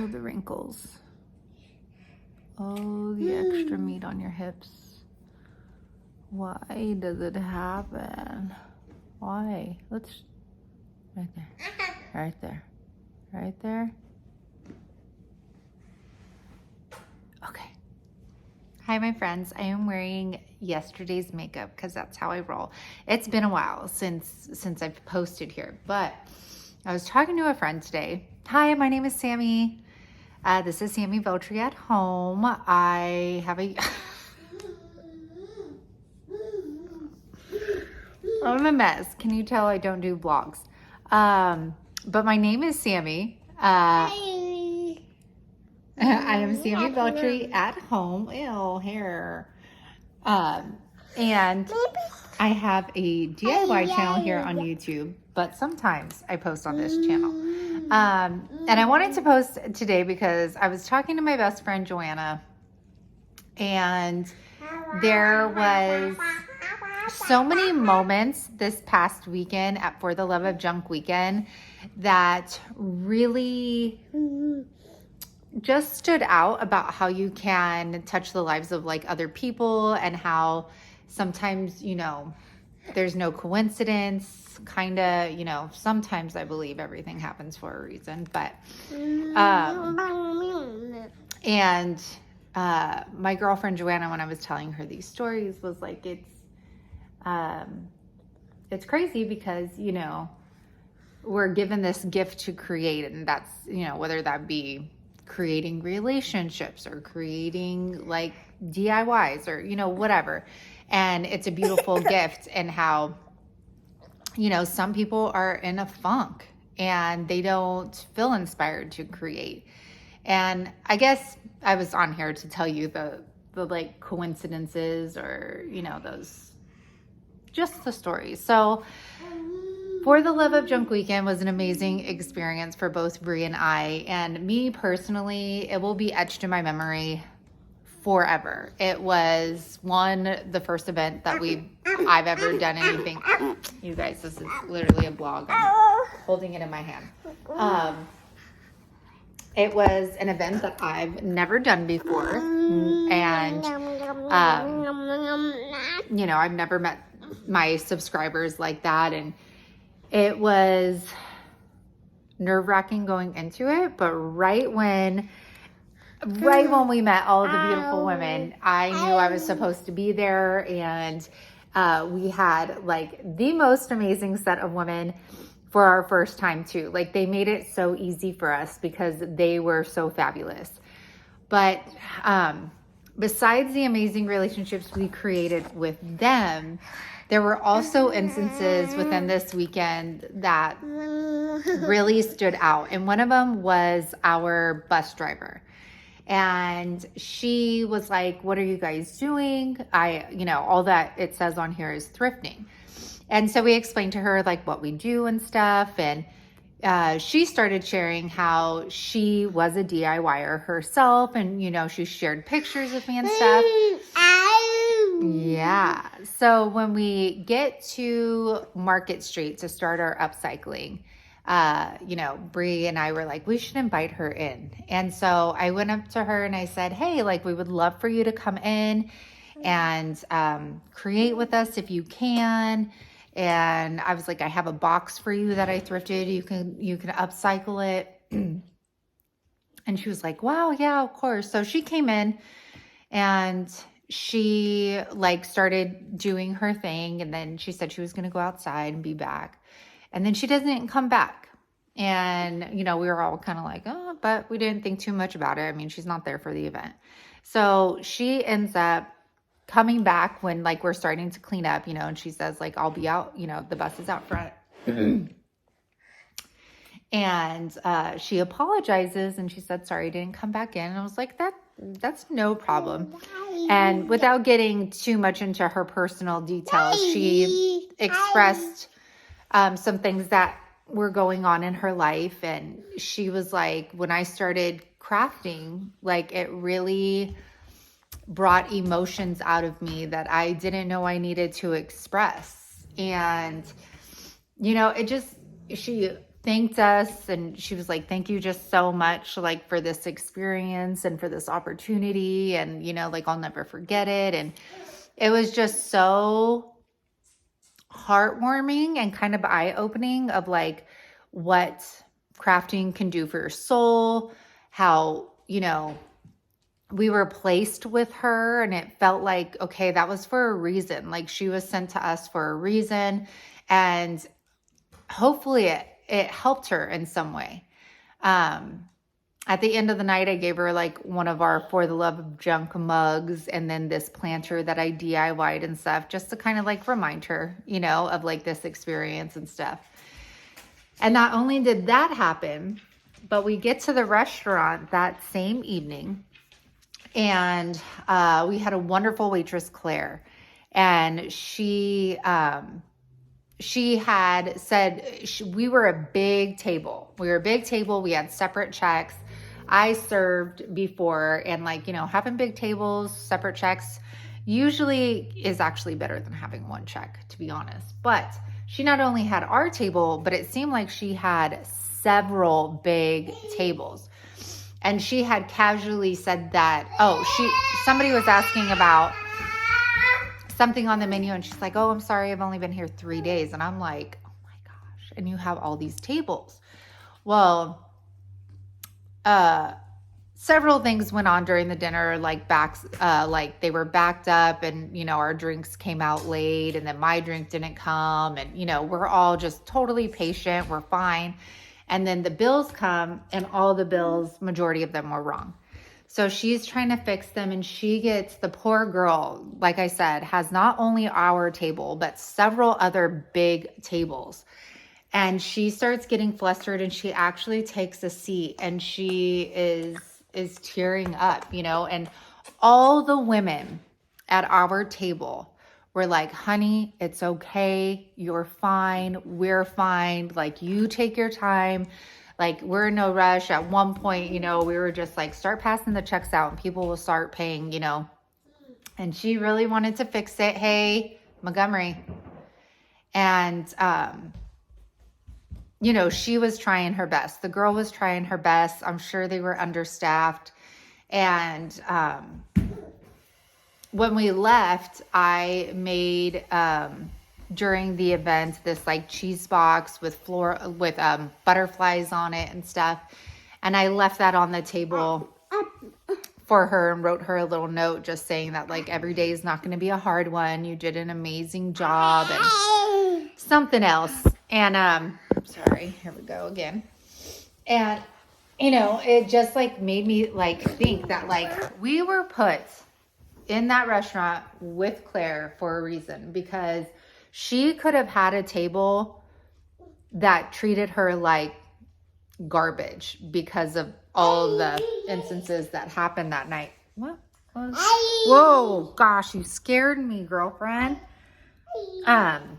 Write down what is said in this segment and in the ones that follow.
Oh, the wrinkles. Oh, the extra meat on your hips. Why does it happen? Why? Let's, right there, right there, right there. Okay. Hi, my friends. I am wearing yesterday's makeup because that's how I roll. It's been a while since I've posted here, but I was talking to a friend today. Hi, my name is Sammy. This is Sammy Veltri at home. I have a... I'm a mess. Can you tell I don't do vlogs? But my name is Sammy. I am Sammy Veltri at home. Ew, hair. And I have a DIY channel here on YouTube, but sometimes I post on this channel. And I wanted to post today because I was talking to my best friend Joanna, and there was so many moments this past weekend at For the Love of Junk weekend that really just stood out about how you can touch the lives of like other people, and how sometimes, you know, there's no coincidence, kind of, you know, sometimes I believe everything happens for a reason, but, and, my girlfriend Joanna, when I was telling her these stories, was like, it's crazy because, you know, we're given this gift to create, and that's, you know, whether that be creating relationships or creating like DIYs or, you know, whatever. And it's a beautiful gift, and how, you know, some people are in a funk and they don't feel inspired to create. And I guess I was on here to tell you the like coincidences, or, you know, those, just the stories. So For the Love of Junk weekend was an amazing experience for both Brie and I. And me personally, it will be etched in my memory forever. It was the first event that I've ever done anything. You guys, this is literally a vlog. I'm holding it in my hand. It was an event that I've never done before. And, you know, I've never met my subscribers like that. And it was nerve-wracking going into it, but right when we met all of the beautiful women, I knew I was supposed to be there. And we had like the most amazing set of women for our first time too. Like, they made it so easy for us because they were so fabulous. But besides the amazing relationships we created with them, there were also instances within this weekend that really stood out. And one of them was our bus driver. And she was like, what are you guys doing? You know, all that it says on here is thrifting. And so we explained to her like what we do and stuff. And she started sharing how she was a DIYer herself. And, you know, she shared pictures with me and stuff. Yeah. So when we get to Market Street to start our upcycling, you know, Brie and I were like, we should invite her in. And so I went up to her and I said, hey, like, we would love for you to come in and create with us if you can. And I was like, I have a box for you that I thrifted. You can upcycle it. And she was like, wow, yeah, of course. So she came in and she like started doing her thing. And then she said she was going to go outside and be back. And then she doesn't come back. And, you know, we were all kind of like, oh, but we didn't think too much about it. I mean, she's not there for the event. So she ends up coming back when like we're starting to clean up, you know, and she says like, I'll be out, you know, the bus is out front. And she apologizes and she said, sorry, I didn't come back in. And I was like, that's no problem. And without getting too much into her personal details, she expressed some things that were going on in her life. And she was like, when I started crafting, like, it really brought emotions out of me that I didn't know I needed to express. And, you know, she thanked us, and she was like, thank you just so much, like, for this experience and for this opportunity, and like, I'll never forget it. And it was just so heartwarming and kind of eye-opening of like what crafting can do for your soul, how we were placed with her, and it felt like, okay, that was for a reason. Like, she was sent to us for a reason, and hopefully it helped her in some way. At the end of the night, I gave her like one of our For the Love of Junk mugs, and then this planter that I DIY'd and stuff, just to kind of like remind her, of like this experience and stuff. And not only did that happen, but we get to the restaurant that same evening, and we had a wonderful waitress, Claire, and she had said we were a big table. We had separate checks. I served before, and like, having big tables, separate checks usually is actually better than having one check, to be honest. But she not only had our table, but it seemed like she had several big tables. And she had casually said that, somebody was asking about something on the menu, and she's like, oh, I'm sorry, I've only been here 3 days. And I'm like, oh my gosh, and you have all these tables. Well, several things went on during the dinner, like they were backed up, and our drinks came out late, and then my drink didn't come, and we're all just totally patient, we're fine. And then the bills come, and all the bills, majority of them were wrong. So she's trying to fix them, and she gets, the poor girl, like I said, has not only our table, but several other big tables. And she starts getting flustered, and she actually takes a seat, and she is tearing up, and all the women at our table were like, honey, it's okay. You're fine. We're fine. Like, you take your time. Like, we're in no rush. At one point, we were just like, start passing the checks out and people will start paying, and she really wanted to fix it. Hey, Montgomery. And, she was trying her best. The girl was trying her best. I'm sure they were understaffed. And, when we left, I made, during the event, this like cheese box with butterflies on it and stuff. And I left that on the table for her and wrote her a little note just saying that like every day is not going to be a hard one. You did an amazing job, and something else. And sorry, here we go again. And it just like made me like think that like we were put in that restaurant with Claire for a reason, because she could have had a table that treated her like garbage because of all the instances that happened that night. What? Whoa, gosh, you scared me, girlfriend. And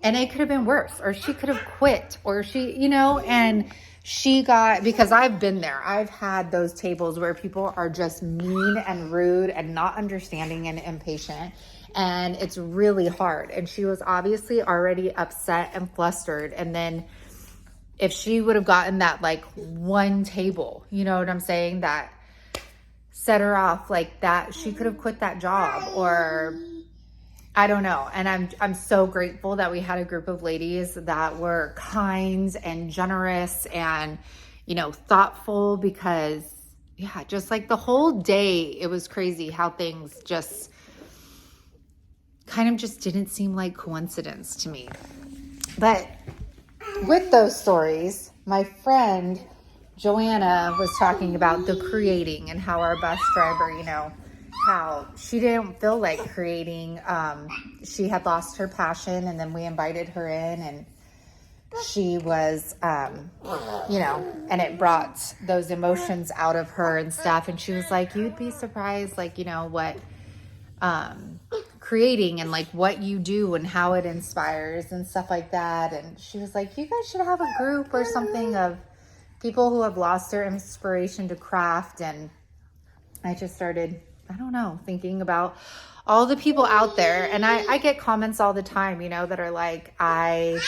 it could have been worse, or she could have quit, or she, and she got, because I've been there. I've had those tables where people are just mean and rude and not understanding and impatient. And it's really hard. And she was obviously already upset and flustered. And then if she would have gotten that like one table, you know what I'm saying, that set her off like that, she could have quit that job, or I don't know. And I'm so grateful that we had a group of ladies that were kind and generous and, thoughtful, because yeah, just like the whole day, it was crazy how things just kind of just didn't seem like coincidence to me. But with those stories, my friend Joanna was talking about the creating, and how our bus driver, how she didn't feel like creating. She had lost her passion, and then we invited her in, and she was, and it brought those emotions out of her and stuff. And she was like, you'd be surprised, like, what creating and like what you do and how it inspires and stuff like that. And she was like, you guys should have a group or something of people who have lost their inspiration to craft. And I just started, I don't know, thinking about all the people out there. And I get comments all the time, that are like, I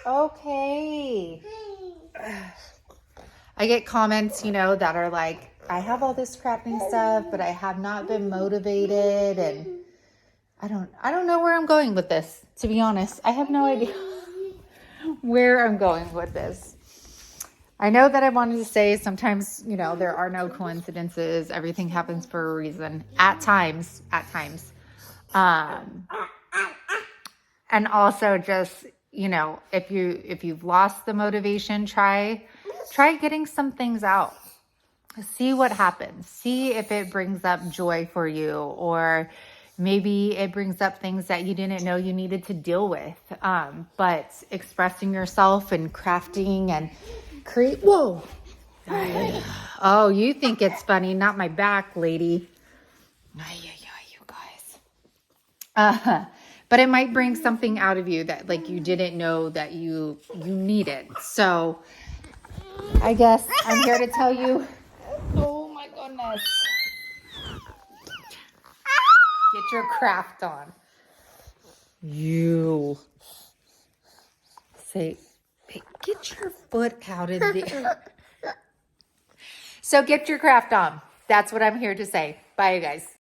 Okay. I get comments, you know, that are like, I have all this crafting stuff, but I have not been motivated, and I don't know where I'm going with this, to be honest. I have no idea where I'm going with this. I know that I wanted to say sometimes, you know, there are no coincidences. Everything happens for a reason. At times. And also just, you know, if you've lost the motivation, try getting some things out. See what happens. See if it brings up joy for you, or maybe it brings up things that you didn't know you needed to deal with. But expressing yourself and crafting and create. Whoa. Oh, you think it's funny? Not my back, lady. You guys. But it might bring something out of you that like you didn't know that you needed. So I guess I'm here to tell you. Oh my goodness. Get your craft on. You say, hey, get your foot out of there. So get your craft on. That's what I'm here to say. Bye, you guys.